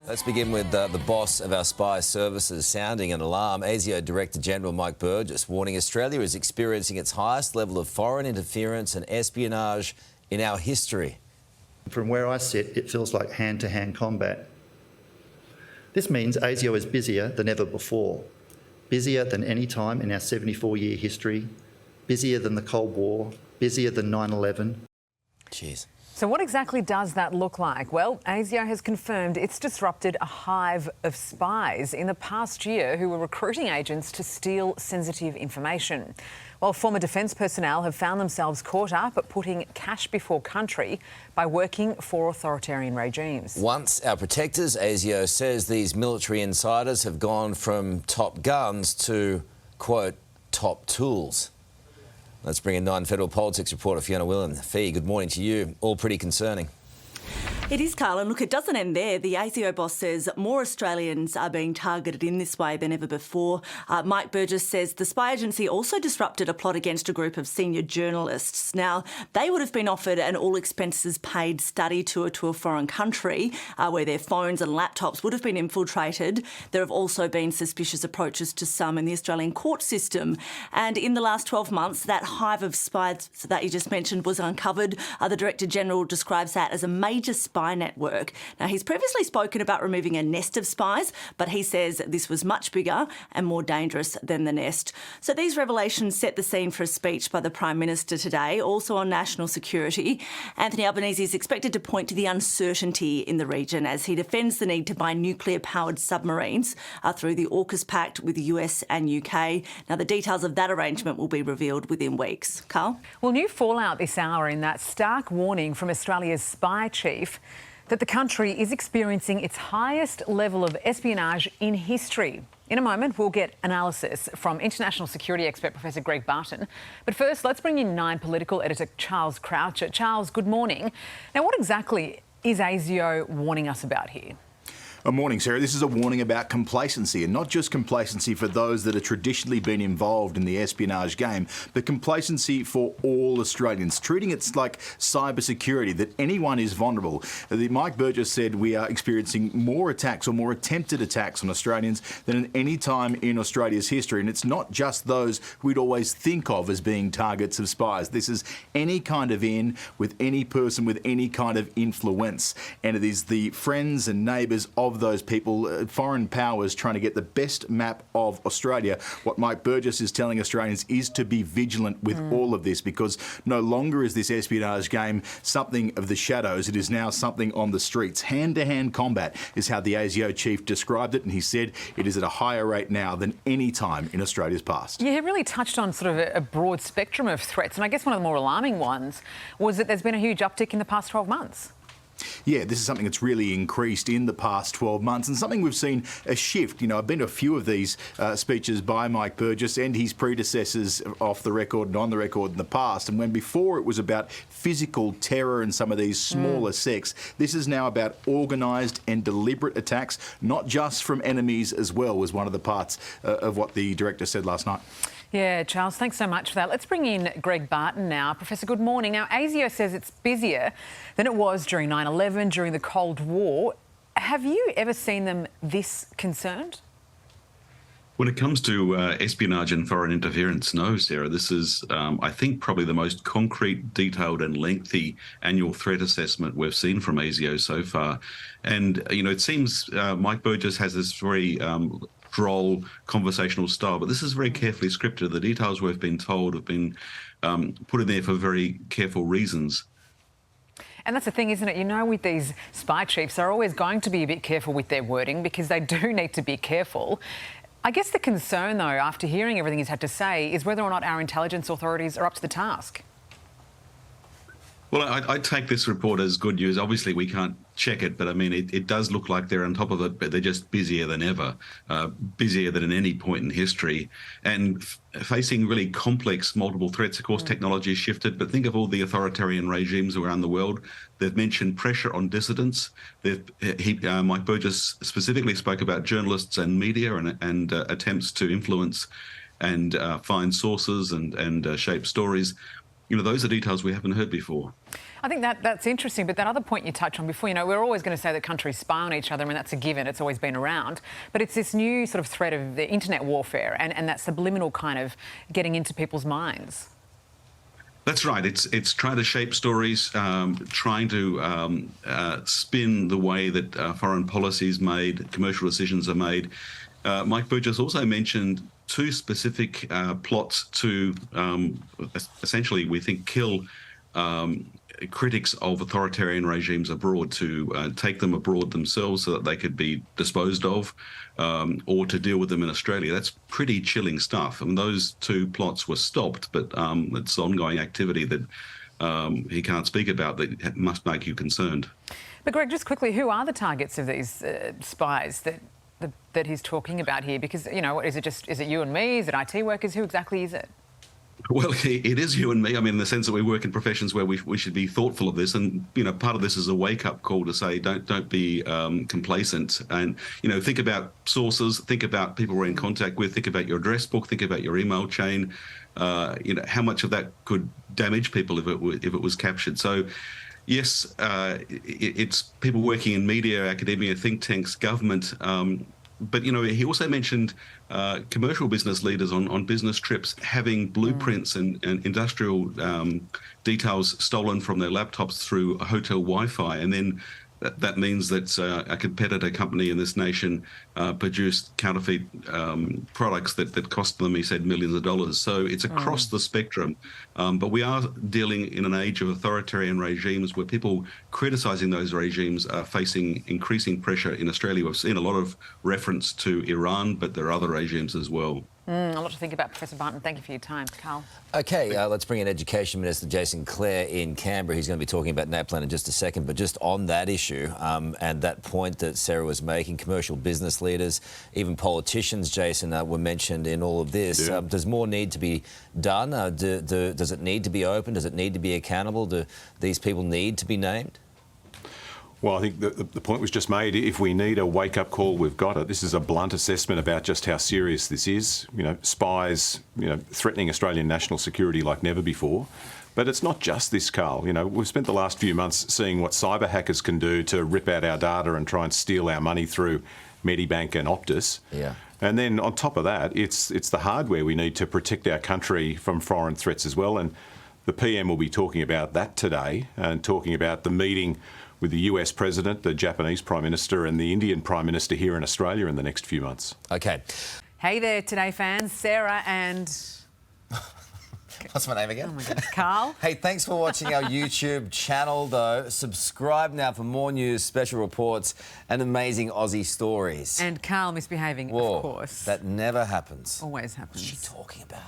Let's begin with the boss of our spy services sounding an alarm. ASIO Director General Mike Burgess warning Australia is experiencing its highest level of foreign interference and espionage in our history. From where I sit, it feels like hand-to-hand combat. This means ASIO is busier than ever before, busier than any time in our 74-year history, busier than the Cold War, busier than 9/11. Jeez. So what exactly does that look like? Well, ASIO has confirmed it's disrupted a hive of spies in the past year who were recruiting agents to steal sensitive information. While former defence personnel have found themselves caught up at putting cash before country by working for authoritarian regimes. Once our protectors, ASIO says these military insiders have gone from top guns to, quote, top tools. Let's bring in Nine Federal Politics reporter Fiona Willen. Fee, good morning to you. All pretty concerning. It is, Karl, and look, it doesn't end there. The ASIO boss says more Australians are being targeted in this way than ever before. Mike Burgess says the spy agency also disrupted a plot against a group of senior journalists. Now, they would have been offered an all-expenses-paid study tour to a foreign country where their phones and laptops would have been infiltrated. There have also been suspicious approaches to some in the Australian court system. And in the last 12 months, that hive of spies that you just mentioned was uncovered. The Director-General describes that as a major spy network. Now, he's previously spoken about removing a nest of spies, but he says this was much bigger and more dangerous than the nest. So these revelations set the scene for a speech by the Prime Minister today, also on national security. Anthony Albanese is expected to point to the uncertainty in the region as he defends the need to buy nuclear-powered submarines through the AUKUS Pact with the US and UK. Now, the details of that arrangement will be revealed within weeks. Karl? Well, new fallout this hour in that stark warning from Australia's spy chief that the country is experiencing its highest level of espionage in history. In a moment, we'll get analysis from international security expert Professor Greg Barton. But first, let's bring in Nine political editor Charles Croucher. Charles, good morning. Now, what exactly is ASIO warning us about here? Good morning, Sarah. This is a warning about complacency, and not just complacency for those that have traditionally been involved in the espionage game, but complacency for all Australians, treating it like cybersecurity, that anyone is vulnerable. Mike Burgess said we are experiencing more attacks or more attempted attacks on Australians than at any time in Australia's history. And it's not just those we'd always think of as being targets of spies. This is any kind of in with any person with any kind of influence. And it is the friends and neighbours of those people, foreign powers trying to get the best map of Australia. What Mike Burgess is telling Australians is to be vigilant with all of this, because no longer is this espionage game something of the shadows. It is now something on the streets. Hand-to-hand combat is how the ASIO chief described it, and he said it is at a higher rate now than any time in Australia's past. Yeah, he really touched on sort of a broad spectrum of threats, and I guess one of the more alarming ones was that there's been a huge uptick in the past 12 months. Yeah, this is something that's really increased in the past 12 months, and something we've seen a shift. You know, I've been to a few of these speeches by Mike Burgess and his predecessors off the record and on the record in the past, and when before it was about physical terror and some of these smaller sects, this is now about organised and deliberate attacks, not just from enemies as well, was one of the parts of what the director said last night. Yeah, Charles, thanks so much for that. Let's bring in Greg Barton now. Professor, good morning. Now, ASIO says it's busier than it was during 9/11, during the Cold War. Have you ever seen them this concerned? When it comes to espionage and foreign interference, no, Sarah. This is, I think, probably the most concrete, detailed and lengthy annual threat assessment we've seen from ASIO so far. And, you know, it seems Mike Burgess has this very droll conversational style, but this is very carefully scripted. The details we've been told have been put in there for very careful reasons. And that's the thing, isn't it? You know, with these spy chiefs, they're always going to be a bit careful with their wording because they do need to be careful. I guess the concern, though, after hearing everything he's had to say, is whether or not our intelligence authorities are up to the task. Well, I take this report as good news. Obviously, we can't check it, but I mean, it does look like they're on top of it, but they're just busier than ever, busier than at any point in history, and facing really complex multiple threats. Of course, technology has shifted, but think of all the authoritarian regimes around the world. They've mentioned pressure on dissidents. Mike Burgess specifically spoke about journalists and media and attempts to influence and find sources and shape stories. those are details we haven't heard before. I think that's interesting, but that other point you touched on before, we're always going to say that countries spy on each other, and that's a given, it's always been around, but it's this new sort of threat of the internet warfare and that subliminal kind of getting into people's minds. That's right. It's trying to shape stories, trying to spin the way that foreign policy is made, commercial decisions are made. Mike Burgess also mentioned two specific plots to essentially, we think, kill critics of authoritarian regimes abroad, to take them abroad themselves so that they could be disposed of, or to deal with them in Australia. That's pretty chilling stuff. I mean, those two plots were stopped, but it's ongoing activity that he can't speak about that must make you concerned. But Greg, just quickly, who are the targets of these spies that he's talking about here? Because, is it you and me? Is it IT workers? Who exactly is it? Well, it is you and me. I mean, in the sense that we work in professions where we should be thoughtful of this, and part of this is a wake-up call to say don't be complacent, and think about sources, think about people we're in contact with, think about your address book, think about your email chain. How much of that could damage people if it was captured. So, yes, it's people working in media, academia, think tanks, government. But, he also mentioned commercial business leaders on business trips having blueprints and industrial details stolen from their laptops through hotel Wi-Fi. And then that means that a competitor company in this nation produced counterfeit products that cost them, he said, millions of dollars. So it's across the spectrum. But we are dealing in an age of authoritarian regimes where people criticising those regimes are facing increasing pressure in Australia. We've seen a lot of reference to Iran, but there are other regimes as well. A lot to think about, Professor Barton. Thank you for your time, Karl. OK, let's bring in Education Minister Jason Clare in Canberra. He's going to be talking about NAPLAN in just a second. But just on that issue and that point that Sarah was making, commercial business leaders, even politicians, Jason, were mentioned in all of this. Yeah. Does more need to be done? Does it need to be open? Does it need to be accountable? Do these people need to be named? Well, I think the point was just made. If we need a wake-up call, we've got it. This is a blunt assessment about just how serious this is. Spies, threatening Australian national security like never before. But it's not just this, Karl. We've spent the last few months seeing what cyber hackers can do to rip out our data and try and steal our money through Medibank and Optus. Yeah. And then on top of that, it's the hardware we need to protect our country from foreign threats as well. And the PM will be talking about that today and talking about the meeting with the US President, the Japanese Prime Minister and the Indian Prime Minister here in Australia in the next few months. OK. Hey there, Today fans. Sarah and... What's my name again? Oh, my God. Karl. Hey, thanks for watching our YouTube channel, though. Subscribe now for more news, special reports and amazing Aussie stories. And Karl misbehaving, Whoa, of course. that never happens. Always happens. What's she talking about?